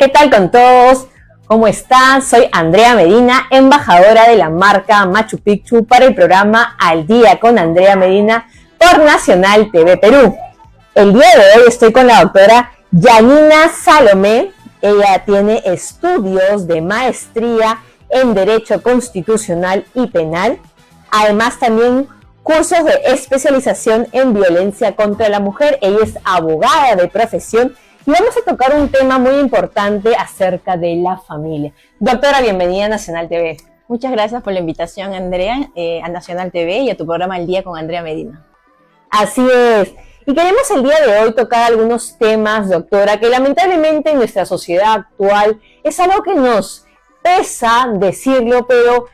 ¿Qué tal con todos? ¿Cómo están? Soy Andrea Medina, embajadora de la marca Machu Picchu para el programa Al Día con Andrea Medina por Nacional TV Perú. El día de hoy estoy con la doctora Yanina Salomé. Ella tiene estudios de maestría en Derecho Constitucional y Penal. Además también cursos de especialización en violencia contra la mujer. Ella es abogada de profesión. Y vamos a tocar un tema muy importante acerca de la familia. Doctora, bienvenida a Nacional TV. Muchas gracias por la invitación, Andrea, a Nacional TV y a tu programa El Día con Andrea Medina. Así es. Y queremos el día de hoy tocar algunos temas, doctora, que lamentablemente en nuestra sociedad actual es algo que nos pesa decirlo, pero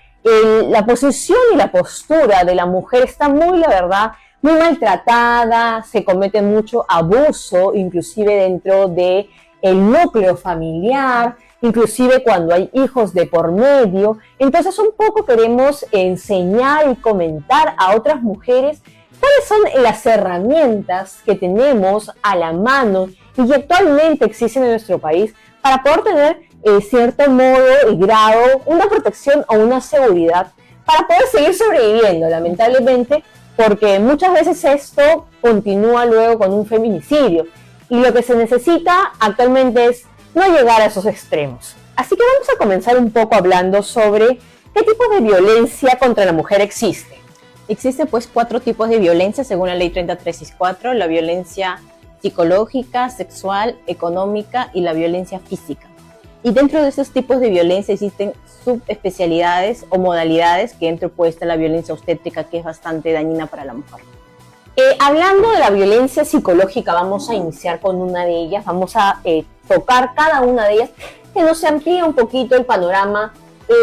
la posición y la postura de la mujer está muy, la verdad, muy maltratada, se comete mucho abuso, inclusive dentro de el núcleo familiar, inclusive cuando hay hijos de por medio. Entonces un poco queremos enseñar y comentar a otras mujeres cuáles son las herramientas que tenemos a la mano y que actualmente existen en nuestro país para poder tener cierto modo y grado una protección o una seguridad para poder seguir sobreviviendo, lamentablemente, porque muchas veces esto continúa luego con un feminicidio y lo que se necesita actualmente es no llegar a esos extremos. Así que vamos a comenzar un poco hablando sobre qué tipo de violencia contra la mujer existe. Existen pues 4 tipos de violencia según la ley 30364, la violencia psicológica, sexual, económica y la violencia física. Y dentro de esos tipos de violencia existen subespecialidades o modalidades, que dentro puede estar la violencia obstétrica, que es bastante dañina para la mujer. Hablando de la violencia psicológica, vamos a iniciar con una de ellas, vamos a tocar cada una de ellas, que nos amplíe un poquito el panorama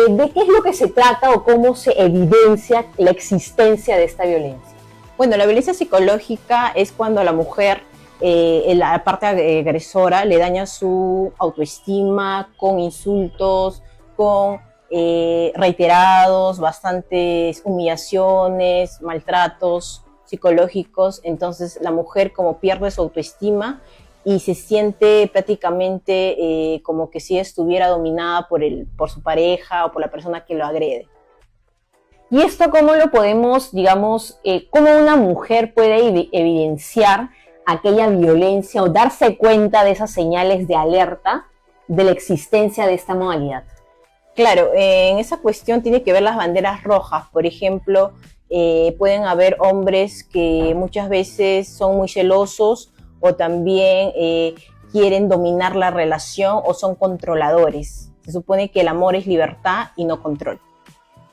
de qué es lo que se trata o cómo se evidencia la existencia de esta violencia. Bueno, la violencia psicológica es cuando a la mujer, la parte agresora, le daña su autoestima con insultos, con reiterados, bastantes humillaciones, maltratos psicológicos. Entonces la mujer como pierde su autoestima y se siente prácticamente como que si estuviera dominada por su pareja o por la persona que lo agrede. ¿Y esto cómo lo podemos, digamos, cómo una mujer puede evidenciar aquella violencia o darse cuenta de esas señales de alerta de la existencia de esta modalidad? Claro, en esa cuestión tiene que ver las banderas rojas. Por ejemplo, pueden haber hombres que muchas veces son muy celosos o también quieren dominar la relación o son controladores. Se supone que el amor es libertad y no control.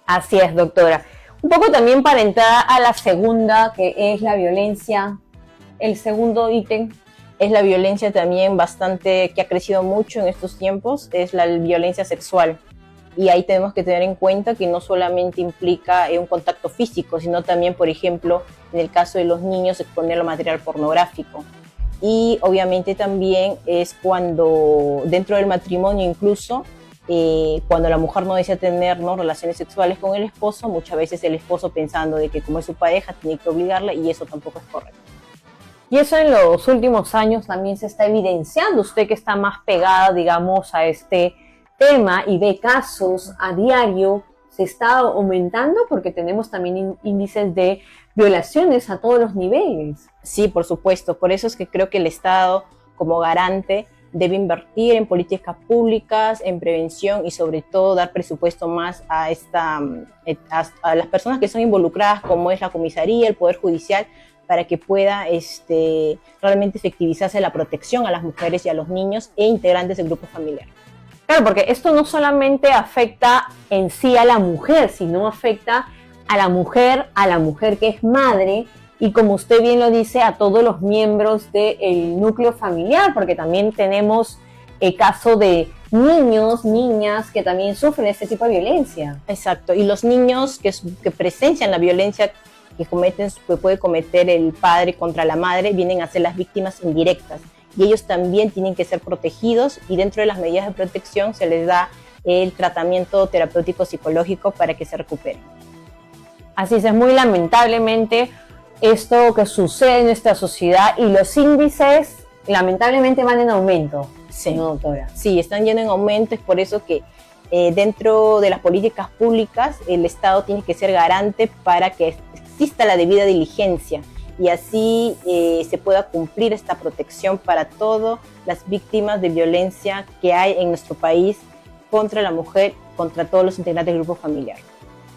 Así es, doctora. Un poco también para entrar a la segunda, que es la violencia. El segundo ítem es la violencia también bastante que ha crecido mucho en estos tiempos, es la violencia sexual. Y ahí tenemos que tener en cuenta que no solamente implica un contacto físico, sino también, por ejemplo, en el caso de los niños, exponerlo a material pornográfico. Y obviamente también es cuando dentro del matrimonio incluso, cuando la mujer no desea tener relaciones sexuales con el esposo, muchas veces el esposo pensando de que como es su pareja tiene que obligarla, y eso tampoco es correcto. Y eso en los últimos años también se está evidenciando. Usted que está más pegada, digamos, a este tema y ve casos a diario, se está aumentando porque tenemos también índices de violaciones a todos los niveles. Sí, por supuesto. Por eso es que creo que el Estado, como garante, debe invertir en políticas públicas, en prevención y sobre todo dar presupuesto más a las personas que son involucradas, como es la comisaría, el Poder Judicial, para que pueda realmente efectivizarse la protección a las mujeres y a los niños e integrantes del grupo familiar. Claro, porque esto no solamente afecta en sí a la mujer, sino afecta a la mujer que es madre y, como usted bien lo dice, a todos los miembros del núcleo familiar, porque también tenemos el caso de niños, niñas que también sufren este tipo de violencia. Exacto, y los niños que presencian la violencia que puede cometer el padre contra la madre vienen a ser las víctimas indirectas. Y ellos también tienen que ser protegidos, y dentro de las medidas de protección se les da el tratamiento terapéutico psicológico para que se recuperen. Así es muy lamentablemente esto que sucede en nuestra sociedad, y los índices lamentablemente van en aumento. Sí. ¿no, doctora? Sí, están yendo en aumento, es por eso que dentro de las políticas públicas el Estado tiene que ser garante para que exista la debida diligencia y así se pueda cumplir esta protección para todas las víctimas de violencia que hay en nuestro país contra la mujer, contra todos los integrantes del grupo familiar.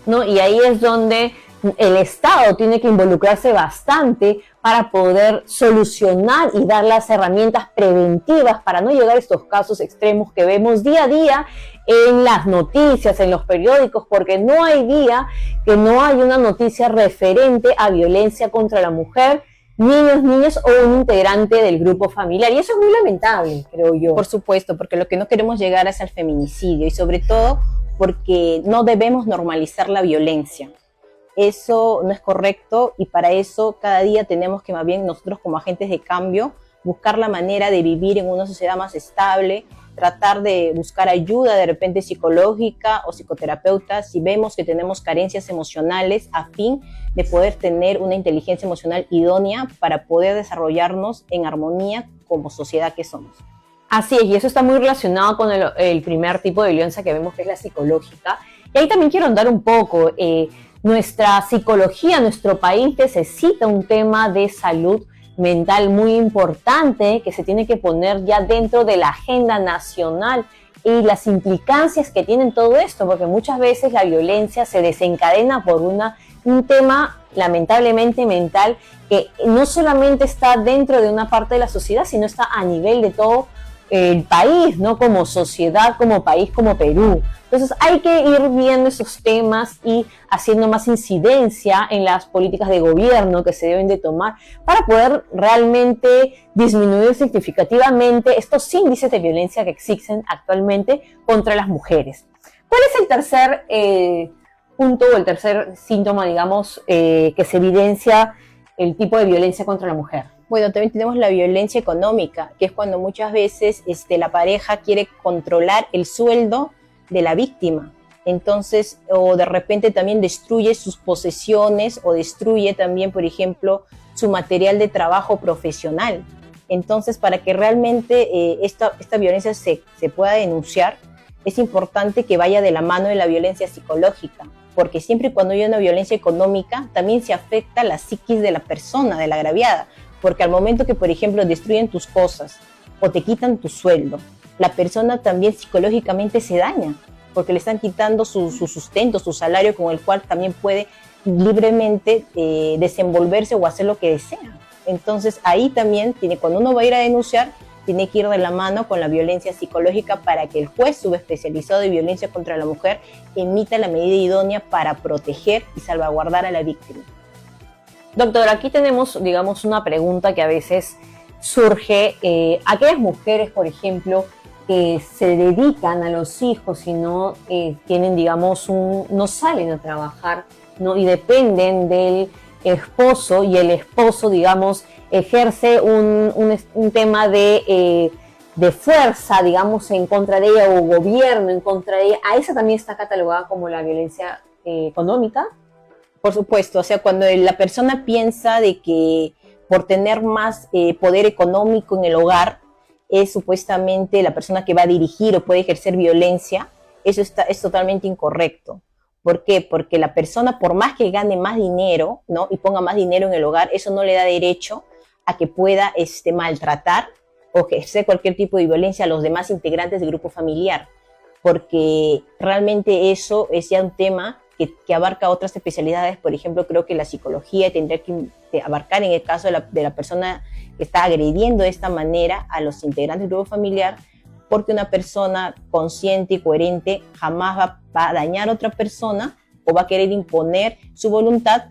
¿No? Y ahí es donde el Estado tiene que involucrarse bastante para poder solucionar y dar las herramientas preventivas para no llegar a estos casos extremos que vemos día a día en las noticias, en los periódicos, porque no hay día que no haya una noticia referente a violencia contra la mujer, niños, niñas o un integrante del grupo familiar. Y eso es muy lamentable, creo yo. Por supuesto, porque lo que no queremos llegar es al feminicidio y sobre todo porque no debemos normalizar la violencia. Eso no es correcto y para eso cada día tenemos que más bien nosotros como agentes de cambio buscar la manera de vivir en una sociedad más estable, tratar de buscar ayuda de repente psicológica o psicoterapeuta si vemos que tenemos carencias emocionales a fin de poder tener una inteligencia emocional idónea para poder desarrollarnos en armonía como sociedad que somos. Así es, y eso está muy relacionado con el primer tipo de violencia que vemos, que es la psicológica. Y ahí también quiero andar un poco. Nuestra psicología, nuestro país necesita un tema de salud mental muy importante que se tiene que poner ya dentro de la agenda nacional y las implicancias que tienen todo esto, porque muchas veces la violencia se desencadena por un tema lamentablemente mental que no solamente está dentro de una parte de la sociedad, sino está a nivel de todo el país, ¿no? Como sociedad, como país, como Perú. Entonces hay que ir viendo esos temas y haciendo más incidencia en las políticas de gobierno que se deben de tomar para poder realmente disminuir significativamente estos índices de violencia que existen actualmente contra las mujeres. ¿Cuál es el tercer punto o el tercer síntoma, digamos, que se evidencia el tipo de violencia contra la mujer? Bueno, también tenemos la violencia económica, que es cuando muchas veces la pareja quiere controlar el sueldo de la víctima. Entonces, o de repente también destruye sus posesiones o destruye también, por ejemplo, su material de trabajo profesional. Entonces, para que realmente esta violencia se pueda denunciar, es importante que vaya de la mano de la violencia psicológica, porque siempre y cuando hay una violencia económica, también se afecta la psiquis de la persona, de la agraviada. Porque al momento que, por ejemplo, destruyen tus cosas o te quitan tu sueldo, la persona también psicológicamente se daña, porque le están quitando su sustento, su salario con el cual también puede libremente desenvolverse o hacer lo que desea. Entonces ahí también, cuando uno va a ir a denunciar, tiene que ir de la mano con la violencia psicológica para que el juez subespecializado de violencia contra la mujer emita la medida idónea para proteger y salvaguardar a la víctima. Doctor, aquí tenemos, digamos, una pregunta que a veces surge. Aquellas mujeres, por ejemplo, que se dedican a los hijos y no tienen, digamos, no salen a trabajar, ¿no? Y dependen del esposo y el esposo, digamos, ejerce un tema de fuerza, digamos, en contra de ella o gobierno en contra de ella. ¿A esa también está catalogada como la violencia económica? Por supuesto, o sea, cuando la persona piensa de que por tener más poder económico en el hogar es supuestamente la persona que va a dirigir o puede ejercer violencia, eso es totalmente incorrecto. ¿Por qué? Porque la persona, por más que gane más dinero, ¿no? Y ponga más dinero en el hogar, eso no le da derecho a que pueda maltratar o ejercer cualquier tipo de violencia a los demás integrantes del grupo familiar, porque realmente eso es ya un tema que abarca otras especialidades. Por ejemplo, creo que la psicología tendría que abarcar en el caso de la persona que está agrediendo de esta manera a los integrantes del grupo familiar, porque una persona consciente y coherente jamás va a dañar a otra persona o va a querer imponer su voluntad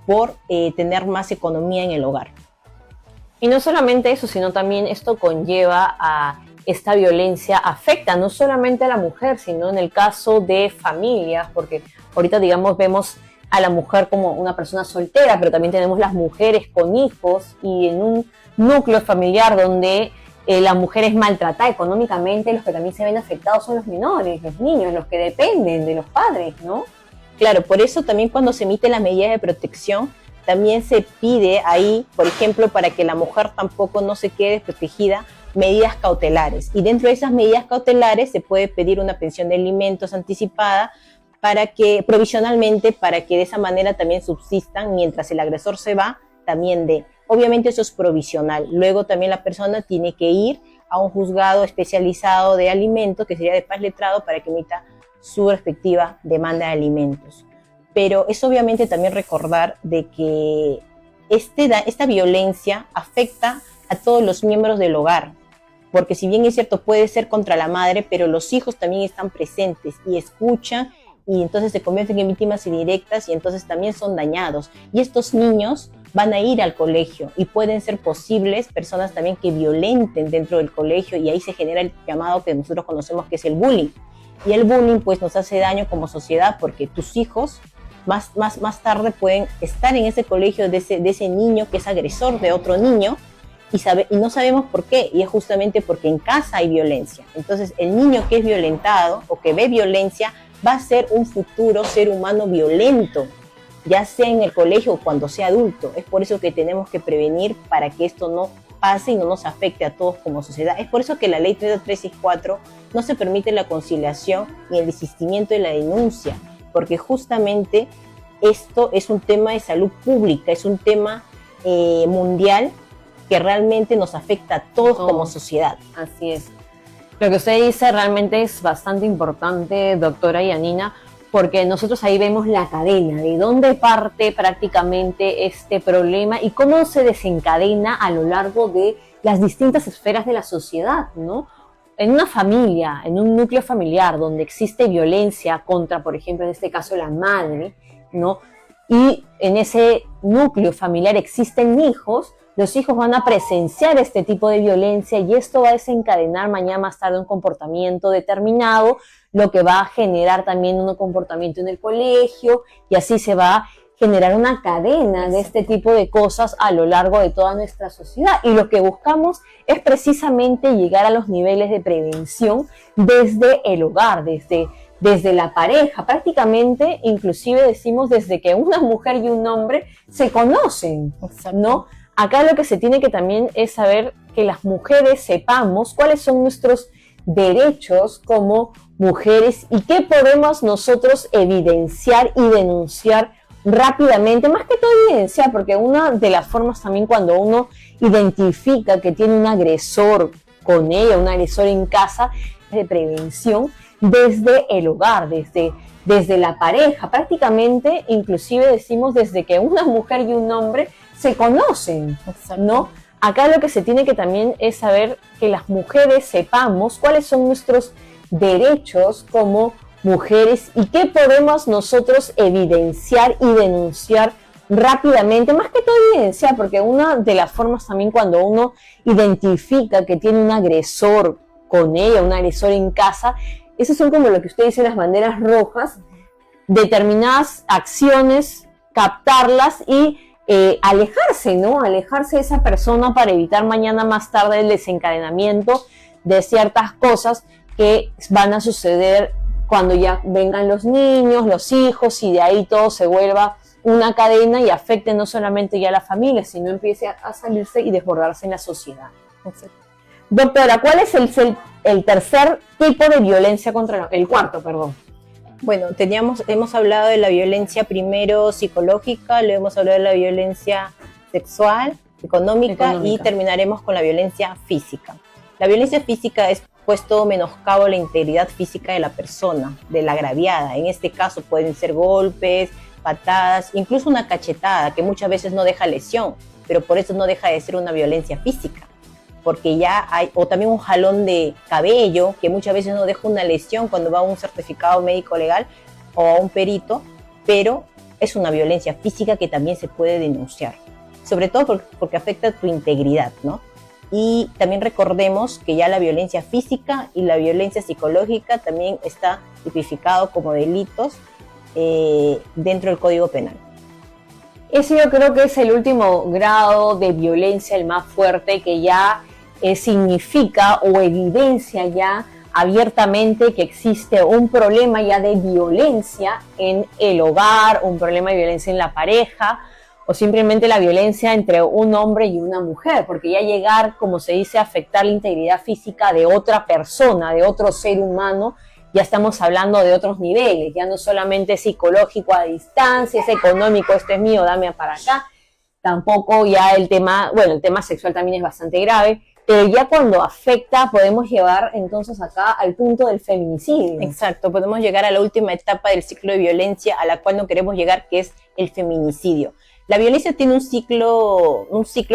por tener más economía en el hogar. Y no solamente eso, sino también esto conlleva a esta violencia, afecta no solamente a la mujer, sino en el caso de familias, porque ahorita, digamos, vemos a la mujer como una persona soltera, pero también tenemos las mujeres con hijos y en un núcleo familiar donde la mujer es maltratada económicamente, los que también se ven afectados son los menores, los niños, los que dependen de los padres, ¿no? Claro, por eso también cuando se emiten las medidas de protección, también se pide ahí, por ejemplo, para que la mujer tampoco no se quede desprotegida, medidas cautelares. Y dentro de esas medidas cautelares se puede pedir una pensión de alimentos anticipada provisionalmente, para que de esa manera también subsistan mientras el agresor se va, también de. Obviamente eso es provisional. Luego también la persona tiene que ir a un juzgado especializado de alimentos, que sería de paz letrado, para que emita su respectiva demanda de alimentos. Pero es obviamente también recordar de que esta violencia afecta a todos los miembros del hogar, porque si bien es cierto puede ser contra la madre, pero los hijos también están presentes y escuchan, y entonces se convierten en víctimas indirectas y entonces también son dañados. Y estos niños van a ir al colegio y pueden ser posibles personas también que violenten dentro del colegio, y ahí se genera el llamado que nosotros conocemos, que es el bullying. Y el bullying pues nos hace daño como sociedad, porque tus hijos más tarde pueden estar en ese colegio de ese niño que es agresor de otro niño, y no sabemos por qué, y es justamente porque en casa hay violencia. Entonces el niño que es violentado o que ve violencia va a ser un futuro ser humano violento, ya sea en el colegio o cuando sea adulto. Es por eso que tenemos que prevenir, para que esto no pase y no nos afecte a todos como sociedad. Es por eso que la ley 36364 no se permite la conciliación ni el desistimiento de la denuncia, porque justamente esto es un tema de salud pública, es un tema mundial que realmente nos afecta a todos como sociedad. Así es. Lo que usted dice realmente es bastante importante, doctora Yanina, porque nosotros ahí vemos la cadena, de dónde parte prácticamente este problema y cómo se desencadena a lo largo de las distintas esferas de la sociedad, ¿no? En una familia, en un núcleo familiar donde existe violencia contra, por ejemplo, en este caso la madre, ¿no? Y en ese núcleo familiar existen hijos, los hijos van a presenciar este tipo de violencia, y esto va a desencadenar mañana más tarde un comportamiento determinado, lo que va a generar también un comportamiento en el colegio, y así se va a generar una cadena de este tipo de cosas a lo largo de toda nuestra sociedad. Y lo que buscamos es precisamente llegar a los niveles de prevención desde el hogar, desde la pareja, prácticamente, inclusive decimos desde que una mujer y un hombre se conocen, ¿no? Acá lo que se tiene que también es saber que las mujeres sepamos cuáles son nuestros derechos como mujeres y qué podemos nosotros evidenciar y denunciar rápidamente, más que todo evidenciar, porque una de las formas también cuando uno identifica que tiene un agresor con ella, un agresor en casa, es de prevención desde el hogar, desde la pareja, prácticamente, inclusive decimos desde que una mujer y un hombre se conocen, ¿no? Acá lo que se tiene que también es saber que las mujeres sepamos cuáles son nuestros derechos como mujeres y qué podemos nosotros evidenciar y denunciar rápidamente, más que todo evidenciar, porque una de las formas también cuando uno identifica que tiene un agresor con ella, un agresor en casa, esas son como lo que usted dice, las banderas rojas, determinadas acciones, captarlas y alejarse, ¿no? Alejarse de esa persona para evitar mañana más tarde el desencadenamiento de ciertas cosas que van a suceder cuando ya vengan los niños, los hijos, y de ahí todo se vuelva una cadena y afecte no solamente ya a la familia, sino empiece a salirse y desbordarse en la sociedad. Doctora, ¿cuál es el tercer tipo de violencia el cuarto, perdón? Bueno, hemos hablado de la violencia primero psicológica, luego hemos hablado de la violencia sexual, económica. Y terminaremos con la violencia física. La violencia física es pues todo menoscabo a la integridad física de la persona, de la agraviada. En este caso pueden ser golpes, patadas, incluso una cachetada, que muchas veces no deja lesión, pero por eso no deja de ser una violencia física, porque ya hay, o también un jalón de cabello, que muchas veces no deja una lesión cuando va a un certificado médico legal o a un perito, pero es una violencia física que también se puede denunciar, sobre todo porque afecta a tu integridad, ¿no? Y también recordemos que ya la violencia física y la violencia psicológica también está tipificado como delitos dentro del Código Penal. Ese yo creo que es el último grado de violencia, el más fuerte, que ya significa o evidencia ya abiertamente que existe un problema ya de violencia en el hogar, un problema de violencia en la pareja, o simplemente la violencia entre un hombre y una mujer, porque ya llegar, como se dice, a afectar la integridad física de otra persona, de otro ser humano, ya estamos hablando de otros niveles, ya no solamente psicológico a distancia, es económico, esto es mío, dame para acá, tampoco ya el tema sexual también es bastante grave, pero ya cuando afecta podemos llevar entonces acá al punto del feminicidio. Exacto, podemos llegar a la última etapa del ciclo de violencia a la cual no queremos llegar, que es el feminicidio. La violencia tiene un ciclo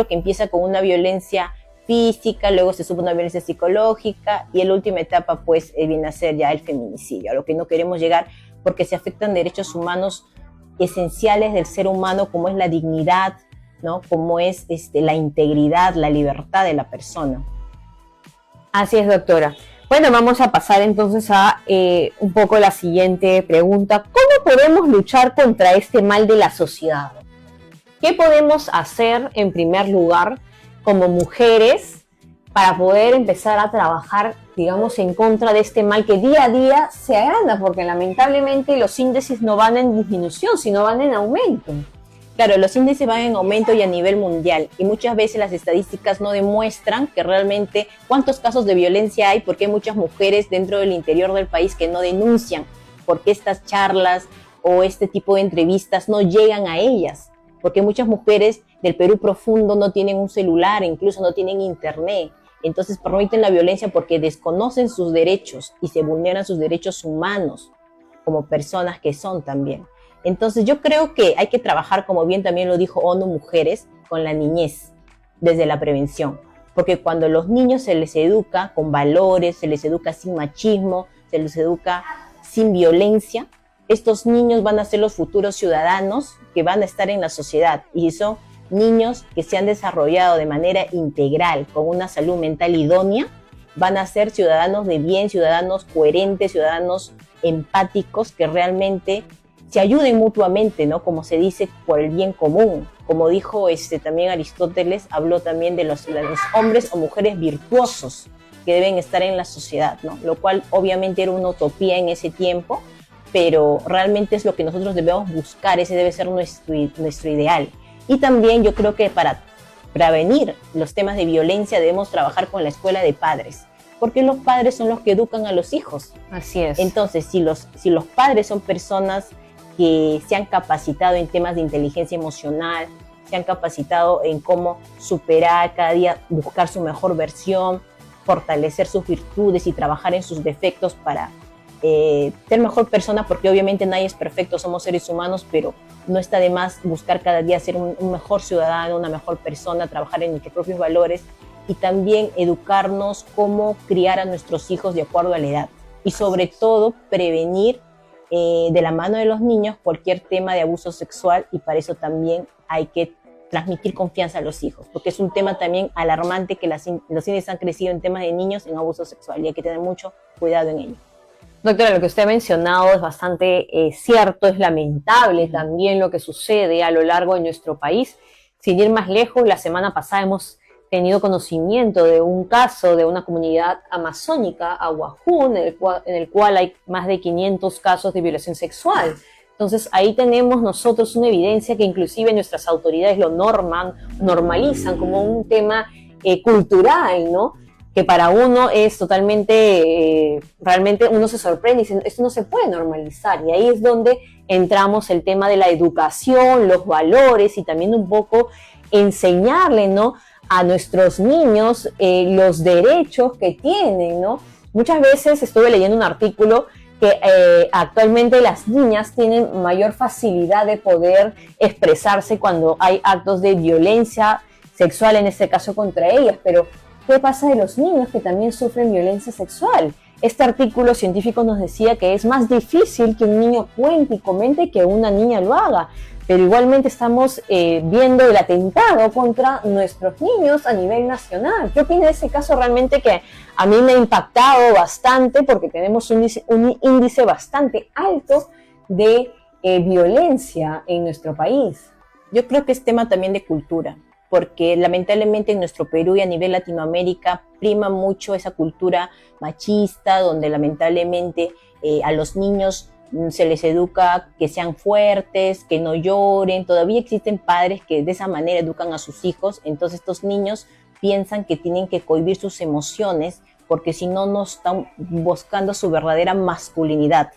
que empieza con una violencia física, luego se sube una violencia psicológica y en la última etapa pues viene a ser ya el feminicidio, a lo que no queremos llegar porque se afectan derechos humanos esenciales del ser humano, como es la dignidad, ¿no? Como es la integridad, la libertad de la persona. Así es, doctora. Bueno, vamos a pasar entonces a un poco la siguiente pregunta. ¿Cómo podemos luchar contra este mal de la sociedad? ¿Qué podemos hacer en primer lugar como mujeres para poder empezar a trabajar, digamos, en contra de este mal que día a día se agranda? Porque lamentablemente los índices no van en disminución, sino van en aumento. Claro, los índices van en aumento y a nivel mundial, y muchas veces las estadísticas no demuestran que realmente cuántos casos de violencia hay, porque hay muchas mujeres dentro del interior del país que no denuncian, porque estas charlas o este tipo de entrevistas no llegan a ellas, porque muchas mujeres del Perú profundo no tienen un celular, incluso no tienen internet, entonces permiten la violencia porque desconocen sus derechos y se vulneran sus derechos humanos como personas que son también. Entonces yo creo que hay que trabajar, como bien también lo dijo ONU Mujeres, con la niñez, desde la prevención. Porque cuando los niños se les educa con valores, se les educa sin machismo, se les educa sin violencia, estos niños van a ser los futuros ciudadanos que van a estar en la sociedad. Y son niños que se han desarrollado de manera integral, con una salud mental idónea, van a ser ciudadanos de bien, ciudadanos coherentes, ciudadanos empáticos que realmente se ayuden mutuamente, ¿no? Como se dice, por el bien común. Como dijo también Aristóteles, habló también de los hombres o mujeres virtuosos que deben estar en la sociedad, ¿no? Lo cual obviamente era una utopía en ese tiempo, pero realmente es lo que nosotros debemos buscar, ese debe ser nuestro ideal. Y también yo creo que para prevenir los temas de violencia debemos trabajar con la escuela de padres, porque los padres son los que educan a los hijos. Así es. Entonces, si los padres son personas que se han capacitado en temas de inteligencia emocional, se han capacitado en cómo superar cada día, buscar su mejor versión, fortalecer sus virtudes y trabajar en sus defectos para ser mejor persona, porque obviamente nadie es perfecto, somos seres humanos, pero no está de más buscar cada día ser un mejor ciudadano, una mejor persona, trabajar en nuestros propios valores y también educarnos cómo criar a nuestros hijos de acuerdo a la edad y sobre todo prevenir de la mano de los niños cualquier tema de abuso sexual, y para eso también hay que transmitir confianza a los hijos, porque es un tema también alarmante que los índices han crecido en temas de niños en abuso sexual y hay que tener mucho cuidado en ello. Doctora, lo que usted ha mencionado es bastante cierto, es lamentable también lo que sucede a lo largo de nuestro país. Sin ir más lejos, la semana pasada hemos tenido conocimiento de un caso de una comunidad amazónica, Aguajún, en el cual hay más de 500 casos de violación sexual. Entonces ahí tenemos nosotros una evidencia que inclusive nuestras autoridades lo normalizan como un tema cultural, ¿no? Que para uno es totalmente, realmente uno se sorprende y dice, esto no se puede normalizar. Y ahí es donde entramos el tema de la educación, los valores y también un poco enseñarle, ¿no?, a nuestros niños los derechos que tienen, ¿no? Muchas veces estuve leyendo un artículo que actualmente las niñas tienen mayor facilidad de poder expresarse cuando hay actos de violencia sexual, en este caso contra ellas, pero ¿qué pasa de los niños que también sufren violencia sexual? Este artículo científico nos decía que es más difícil que un niño cuente y comente que una niña lo haga, pero igualmente estamos viendo el atentado contra nuestros niños a nivel nacional. ¿Qué opina de ese caso realmente que a mí me ha impactado bastante porque tenemos un índice bastante alto de violencia en nuestro país? Yo creo que es tema también de cultura, porque lamentablemente en nuestro Perú y a nivel Latinoamérica prima mucho esa cultura machista, donde lamentablemente a los niños se les educa que sean fuertes, que no lloren. Todavía existen padres que de esa manera educan a sus hijos, entonces estos niños piensan que tienen que cohibir sus emociones porque si no, no están buscando su verdadera masculinidad.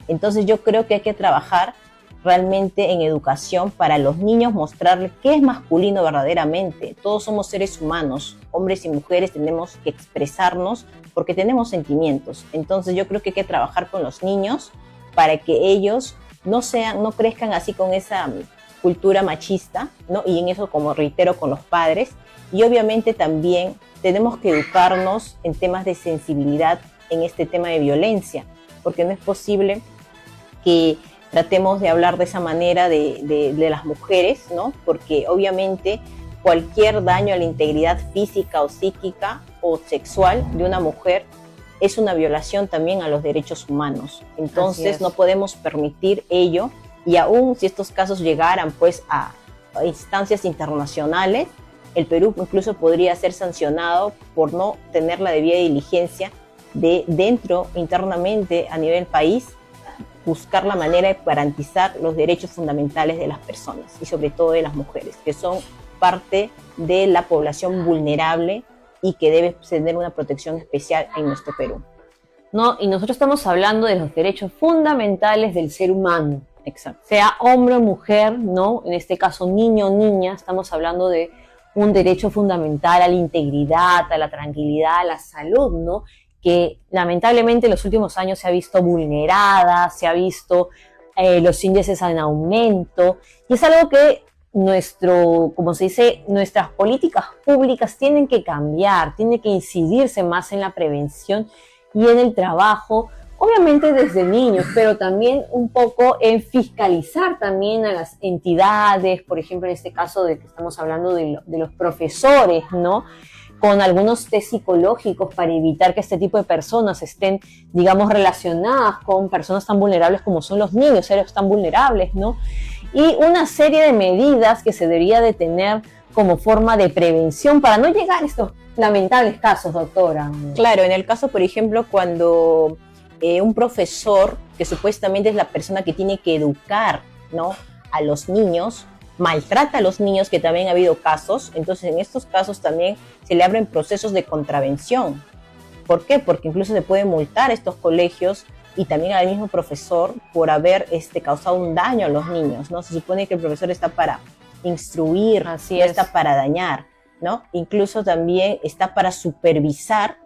Entonces yo creo que hay que trabajar realmente en educación para los niños, mostrarles qué es masculino verdaderamente. Todos somos seres humanos, hombres y mujeres, tenemos que expresarnos porque tenemos sentimientos. Entonces yo creo que hay que trabajar con los niños para que ellos no crezcan así con esa cultura machista, ¿no? Y en eso, como reitero, con los padres. Y obviamente también tenemos que educarnos en temas de sensibilidad en este tema de violencia, porque no es posible que tratemos de hablar de esa manera de las mujeres, ¿no? Porque obviamente cualquier daño a la integridad física o psíquica o sexual de una mujer es una violación también a los derechos humanos. Entonces no podemos permitir ello, y aún si estos casos llegaran pues a instancias internacionales, el Perú incluso podría ser sancionado por no tener la debida diligencia de dentro, internamente, a nivel país, buscar la manera de garantizar los derechos fundamentales de las personas y sobre todo de las mujeres, que son parte de la población vulnerable y que debe tener una protección especial en nuestro Perú. ¿No? Y nosotros estamos hablando de los derechos fundamentales del ser humano. Exacto. Sea hombre o mujer, ¿no? En este caso niño o niña, estamos hablando de un derecho fundamental a la integridad, a la tranquilidad, a la salud, ¿no? Que lamentablemente en los últimos años se ha visto vulnerada, se ha visto los índices en aumento, y es algo que como se dice, nuestras políticas públicas tienen que cambiar, tiene que incidirse más en la prevención y en el trabajo, obviamente desde niños, pero también un poco en fiscalizar también a las entidades, por ejemplo, en este caso de que estamos hablando de los profesores, ¿no? Con algunos test psicológicos para evitar que este tipo de personas estén, digamos, relacionadas con personas tan vulnerables como son los niños, seres tan vulnerables, ¿no? Y una serie de medidas que se debería de tener como forma de prevención para no llegar a estos lamentables casos, doctora. Claro, en el caso, por ejemplo, cuando un profesor, que supuestamente es la persona que tiene que educar, ¿no?, a los niños, maltrata a los niños, que también ha habido casos, entonces en estos casos también se le abren procesos de contravención. ¿Por qué? Porque incluso se puede multar a estos colegios y también al mismo profesor por haber causado un daño a los niños, ¿no? Se supone que el profesor está para instruir, no está para dañar, ¿no? Incluso también está para supervisar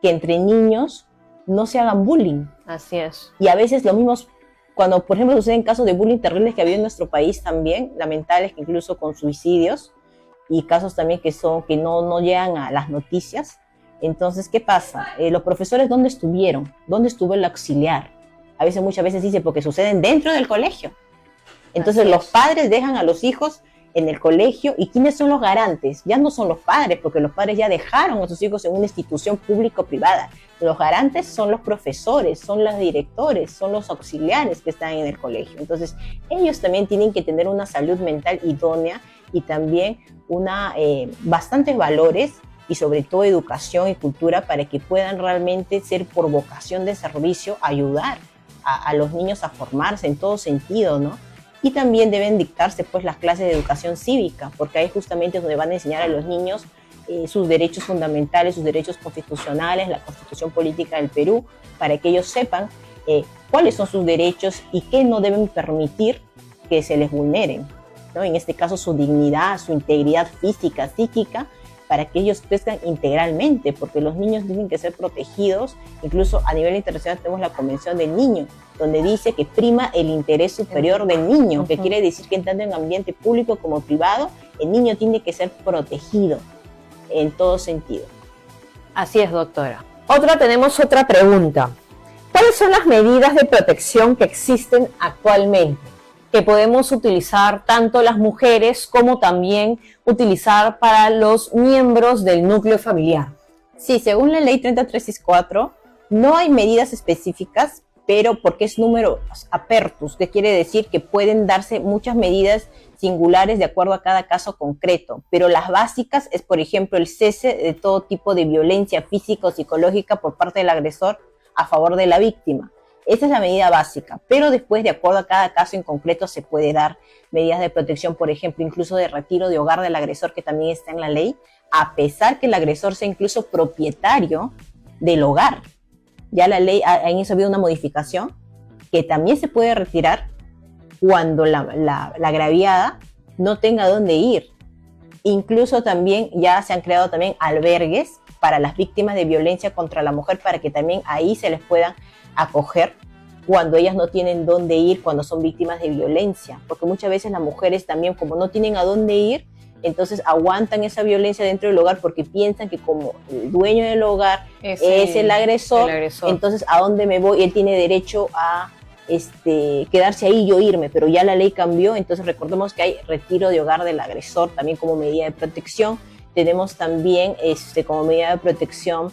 que entre niños no se hagan bullying. Así es. Y a veces lo mismo, cuando por ejemplo suceden casos de bullying terribles que ha habido en nuestro país también, lamentables, que incluso con suicidios, y casos también que no llegan a las noticias. Entonces, ¿qué pasa? Los profesores, ¿dónde estuvieron? ¿Dónde estuvo el auxiliar? Muchas veces dice, porque suceden dentro del colegio. Entonces los padres dejan a los hijos en el colegio, ¿y quiénes son los garantes? Ya no son los padres, porque los padres ya dejaron a sus hijos en una institución público-privada. Los garantes son los profesores, son los directores, son los auxiliares que están en el colegio. Entonces, ellos también tienen que tener una salud mental idónea y también bastantes valores y sobre todo educación y cultura para que puedan realmente ser por vocación de servicio, ayudar a los niños a formarse en todo sentido, ¿no? Y también deben dictarse pues las clases de educación cívica, porque ahí justamente es donde van a enseñar a los niños sus derechos fundamentales, sus derechos constitucionales, la Constitución Política del Perú, para que ellos sepan cuáles son sus derechos y qué no deben permitir que se les vulneren, ¿no? En este caso su dignidad, su integridad física, psíquica, para que ellos crezcan integralmente, porque los niños tienen que ser protegidos. Incluso a nivel internacional tenemos la Convención del Niño, donde dice que prima el interés superior del niño, que quiere decir que tanto en ambiente público como privado, el niño tiene que ser protegido en todo sentido. Así es, doctora. Tenemos otra pregunta. ¿Cuáles son las medidas de protección que existen actualmente, que podemos utilizar tanto las mujeres como también utilizar para los miembros del núcleo familiar? Sí, según la ley 3364, no hay medidas específicas, pero porque es número apertus, que quiere decir que pueden darse muchas medidas singulares de acuerdo a cada caso concreto, pero las básicas es, por ejemplo, el cese de todo tipo de violencia física o psicológica por parte del agresor a favor de la víctima, Esta es la medida básica, pero después, de acuerdo a cada caso en concreto, se puede dar medidas de protección, por ejemplo, incluso de retiro de hogar del agresor, que también está en la ley, a pesar que el agresor sea incluso propietario del hogar. Ya la ley, en eso ha habido una modificación, que también se puede retirar cuando la agraviada no tenga dónde ir. Incluso también ya se han creado también albergues para las víctimas de violencia contra la mujer, para que también ahí se les puedan acoger cuando ellas no tienen dónde ir, cuando son víctimas de violencia, porque muchas veces las mujeres también, como no tienen a dónde ir, entonces aguantan esa violencia dentro del hogar porque piensan que como el dueño del hogar es el agresor, entonces ¿a dónde me voy? Él tiene derecho a quedarse ahí y yo irme, pero ya la ley cambió. Entonces recordemos que hay retiro de hogar del agresor también como medida de protección. Tenemos también como medida de protección,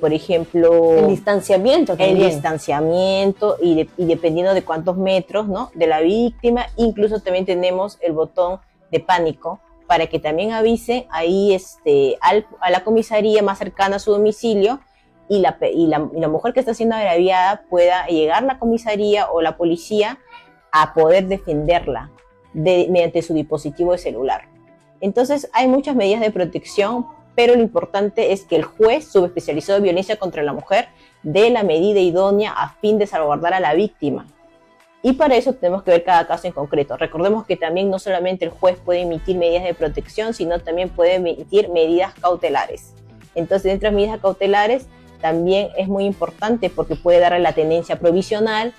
por ejemplo, el distanciamiento también. El distanciamiento y dependiendo de cuántos metros, ¿no?, de la víctima. Incluso también tenemos el botón de pánico para que también avise ahí a la comisaría más cercana a su domicilio, y la mujer que está siendo agraviada pueda llegar a la comisaría o la policía a poder defenderla mediante su dispositivo de celular. Entonces hay muchas medidas de protección, pero lo importante es que el juez subespecializado de violencia contra la mujer dé la medida idónea a fin de salvaguardar a la víctima. Y para eso tenemos que ver cada caso en concreto. Recordemos que también no solamente el juez puede emitir medidas de protección, sino también puede emitir medidas cautelares. Entonces, dentro de las medidas cautelares también es muy importante porque puede darle la tenencia provisional,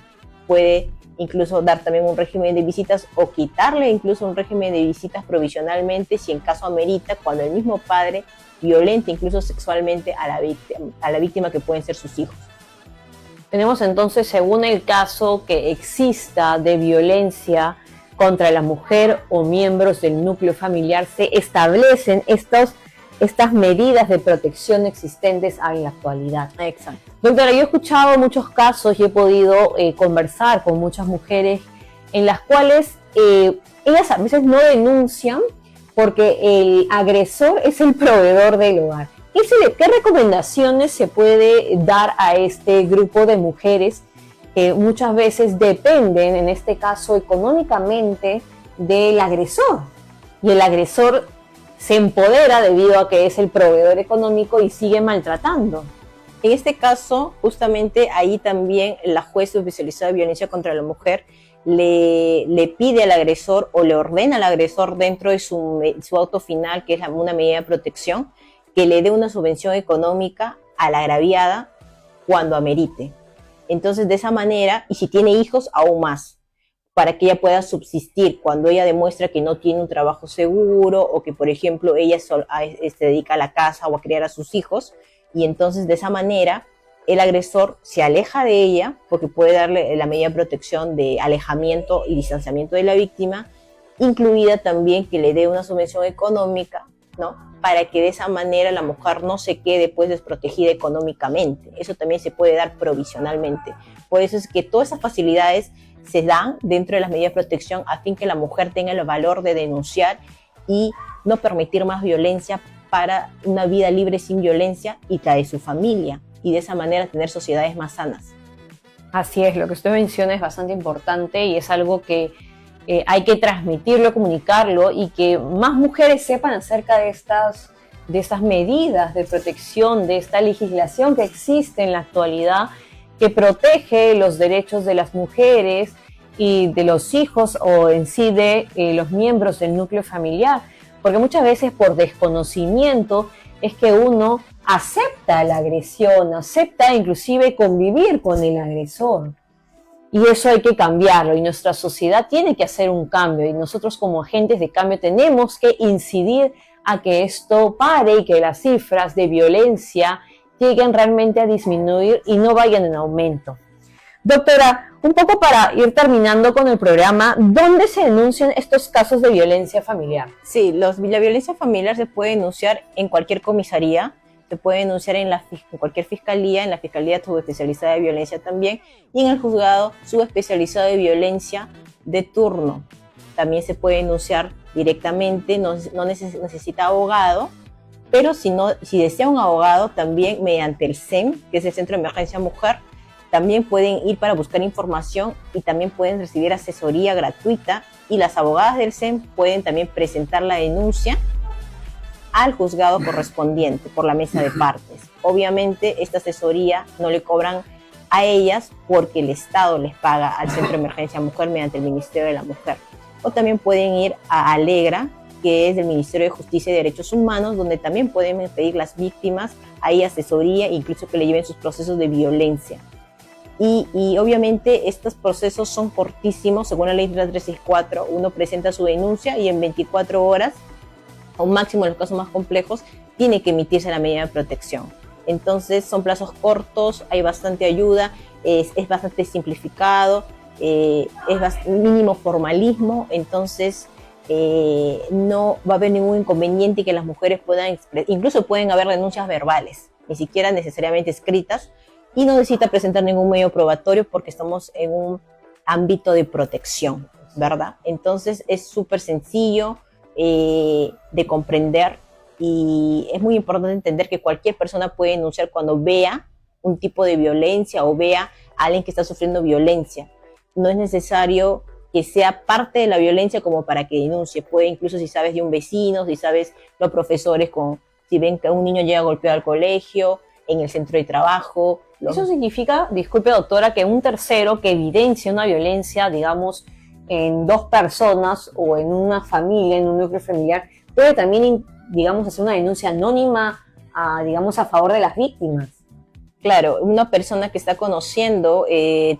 puede incluso dar también un régimen de visitas o quitarle incluso un régimen de visitas provisionalmente si en caso amerita, cuando el mismo padre violente incluso sexualmente a la víctima que pueden ser sus hijos. Tenemos entonces, según el caso que exista de violencia contra la mujer o miembros del núcleo familiar, se establecen estas medidas de protección existentes en la actualidad. Exacto. Doctora, yo he escuchado muchos casos y he podido conversar con muchas mujeres en las cuales ellas a veces no denuncian porque el agresor es el proveedor del hogar. ¿Qué recomendaciones se puede dar a este grupo de mujeres que muchas veces dependen, en este caso económicamente, del agresor? Y el agresor se empodera debido a que es el proveedor económico y sigue maltratando. En este caso, justamente ahí también la juez especializada de violencia contra la mujer le pide al agresor o le ordena al agresor dentro de su auto final, que es una medida de protección, que le dé una subvención económica a la agraviada cuando amerite. Entonces, de esa manera, y si tiene hijos, aún más, para que ella pueda subsistir cuando ella demuestra que no tiene un trabajo seguro o que, por ejemplo, ella se dedica a la casa o a criar a sus hijos. Y entonces, de esa manera, el agresor se aleja de ella porque puede darle la medida de protección de alejamiento y distanciamiento de la víctima, incluida también que le dé una subvención económica, ¿no?, para que de esa manera la mujer no se quede pues desprotegida económicamente. Eso también se puede dar provisionalmente. Por eso es que todas esas facilidades se dan dentro de las medidas de protección a fin que la mujer tenga el valor de denunciar y no permitir más violencia para una vida libre sin violencia y la de su familia, y de esa manera tener sociedades más sanas. Así es, lo que usted menciona es bastante importante y es algo que hay que transmitirlo, comunicarlo y que más mujeres sepan acerca de estas medidas de protección, de esta legislación que existe en la actualidad que protege los derechos de las mujeres y de los hijos o en sí de los miembros del núcleo familiar, porque muchas veces por desconocimiento es que uno acepta la agresión, acepta inclusive convivir con el agresor. Y eso hay que cambiarlo y nuestra sociedad tiene que hacer un cambio y nosotros como agentes de cambio tenemos que incidir a que esto pare y que las cifras de violencia lleguen realmente a disminuir y no vayan en aumento. Doctora, un poco para ir terminando con el programa, ¿dónde se denuncian estos casos de violencia familiar? Sí, la violencia familiar se puede denunciar en cualquier comisaría, se puede denunciar en cualquier fiscalía, en la Fiscalía Subespecializada de Violencia también, y en el Juzgado Subespecializado de Violencia de turno. También se puede denunciar directamente, no necesita abogado, pero si desea un abogado, también mediante el CEM, que es el Centro de Emergencia Mujer, también pueden ir para buscar información y también pueden recibir asesoría gratuita, y las abogadas del SEM pueden también presentar la denuncia al juzgado correspondiente por la mesa de partes. Obviamente esta asesoría no le cobran a ellas porque el Estado les paga al Centro de Emergencia Mujer mediante el Ministerio de la Mujer. O también pueden ir a Alegra, que es del Ministerio de Justicia y Derechos Humanos, donde también pueden pedir las víctimas ahí asesoría, incluso que le lleven sus procesos de violencia. Y obviamente estos procesos son cortísimos, según la ley 364, uno presenta su denuncia y en 24 horas, o máximo en los casos más complejos, tiene que emitirse la medida de protección. Entonces son plazos cortos, hay bastante ayuda, es bastante simplificado, es mínimo formalismo, entonces no va a haber ningún inconveniente que las mujeres puedan, incluso pueden haber denuncias verbales, ni siquiera necesariamente escritas, y no necesita presentar ningún medio probatorio porque estamos en un ámbito de protección, ¿verdad? Entonces es súper sencillo de comprender, y es muy importante entender que cualquier persona puede denunciar cuando vea un tipo de violencia o vea a alguien que está sufriendo violencia. No es necesario que sea parte de la violencia como para que denuncie. Puede, incluso si sabes de un vecino, si sabes los profesores, si ven que un niño llega golpeado al colegio, en el centro de trabajo. Eso significa, disculpe doctora, que un tercero que evidencia una violencia, digamos, en dos personas o en una familia, en un núcleo familiar, puede también, digamos, hacer una denuncia anónima, digamos, a favor de las víctimas. Claro, una persona que está conociendo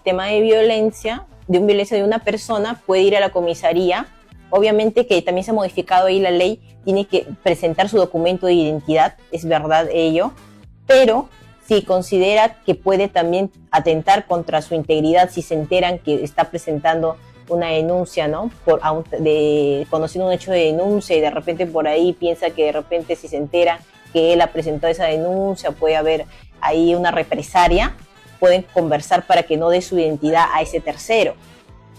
tema de violencia de una persona puede ir a la comisaría. Obviamente que también se ha modificado ahí la ley, tiene que presentar su documento de identidad, es verdad ello, pero si considera que puede también atentar contra su integridad, si se enteran que está presentando una denuncia, ¿no? Conociendo un hecho de denuncia, y de repente por ahí piensa que de repente si se entera que él ha presentado esa denuncia, puede haber ahí una represalia, pueden conversar para que no dé su identidad a ese tercero,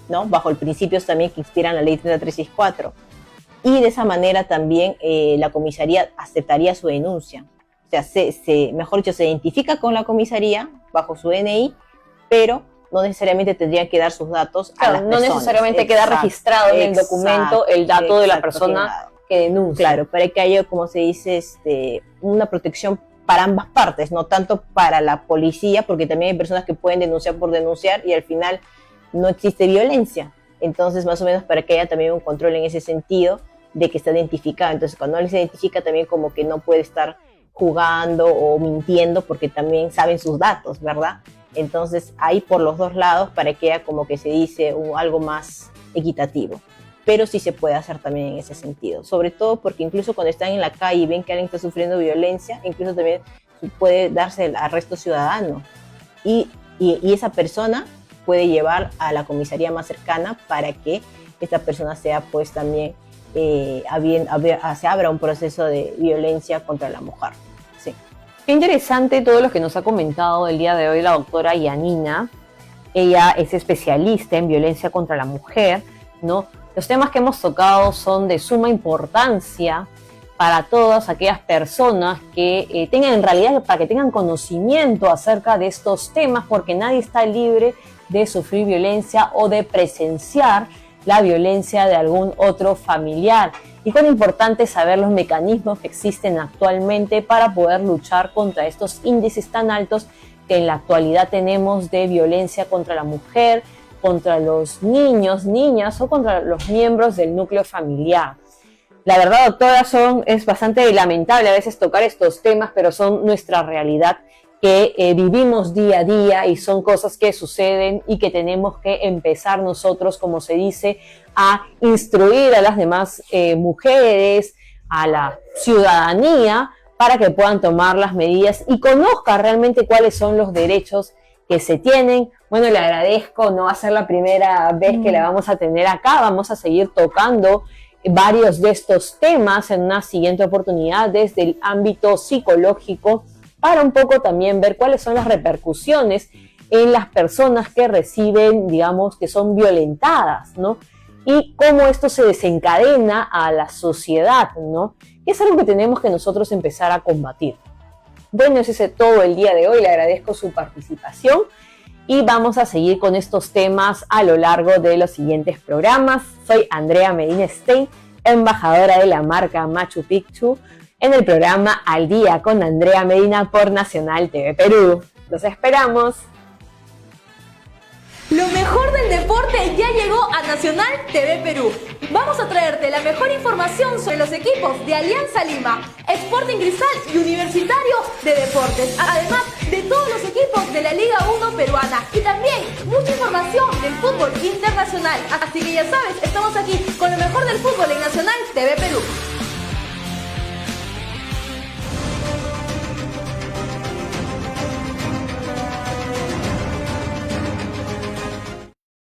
¿no? Bajo el principios también que inspiran la ley 364. Y de esa manera también la comisaría aceptaría su denuncia. O sea, mejor dicho, se identifica con la comisaría bajo su DNI, pero no necesariamente tendrían que dar sus datos a las personas. No necesariamente queda registrado en el documento el dato de la persona que denuncia. Claro, para que haya, como se dice, una protección para ambas partes, no tanto para la policía, porque también hay personas que pueden denunciar por denunciar y al final no existe violencia. Entonces, más o menos para que haya también un control en ese sentido de que está identificado. Entonces, cuando él se identifica, también como que no puede estar jugando o mintiendo porque también saben sus datos, ¿verdad? Entonces, hay por los dos lados para que haya, como que se dice, algo más equitativo. Pero sí se puede hacer también en ese sentido, sobre todo porque incluso cuando están en la calle y ven que alguien está sufriendo violencia, incluso también puede darse el arresto ciudadano y esa persona puede llevar a la comisaría más cercana para que esta persona sea pues también se abra un proceso de violencia contra la mujer. Sí. Qué interesante todo lo que nos ha comentado el día de hoy la doctora Yanina. Ella es especialista en violencia contra la mujer, ¿no? Los temas que hemos tocado son de suma importancia para todas aquellas personas que tengan, en realidad, para que tengan conocimiento acerca de estos temas, porque nadie está libre de sufrir violencia o de presenciar la violencia de algún otro familiar. Y cuán importante es saber los mecanismos que existen actualmente para poder luchar contra estos índices tan altos que en la actualidad tenemos de violencia contra la mujer, contra los niños, niñas o contra los miembros del núcleo familiar. La verdad, doctora, es bastante lamentable a veces tocar estos temas, pero son nuestra realidad que vivimos día a día y son cosas que suceden y que tenemos que empezar nosotros, como se dice, a instruir a las demás mujeres, a la ciudadanía, para que puedan tomar las medidas y conozcan realmente cuáles son los derechos que se tienen. Bueno, le agradezco, no va a ser la primera vez que la vamos a tener acá, vamos a seguir tocando varios de estos temas en una siguiente oportunidad desde el ámbito psicológico, para un poco también ver cuáles son las repercusiones en las personas que reciben, digamos, que son violentadas, ¿no? Y cómo esto se desencadena a la sociedad, ¿no? Y es algo que tenemos que nosotros empezar a combatir. Bueno, ese es todo el día de hoy, le agradezco su participación y vamos a seguir con estos temas a lo largo de los siguientes programas. Soy Andrea Medina Stein, embajadora de la marca Machu Picchu, en el programa Al Día con Andrea Medina por Nacional TV Perú. ¡Los esperamos! Lo mejor del deporte ya llegó a Nacional TV Perú. Vamos a traerte la mejor información sobre los equipos de Alianza Lima, Sporting Cristal y Universitario de Deportes. Además de todos los equipos de la Liga 1 peruana y también mucha información del fútbol internacional. Así que ya sabes, estamos aquí con lo mejor del fútbol en Nacional TV Perú.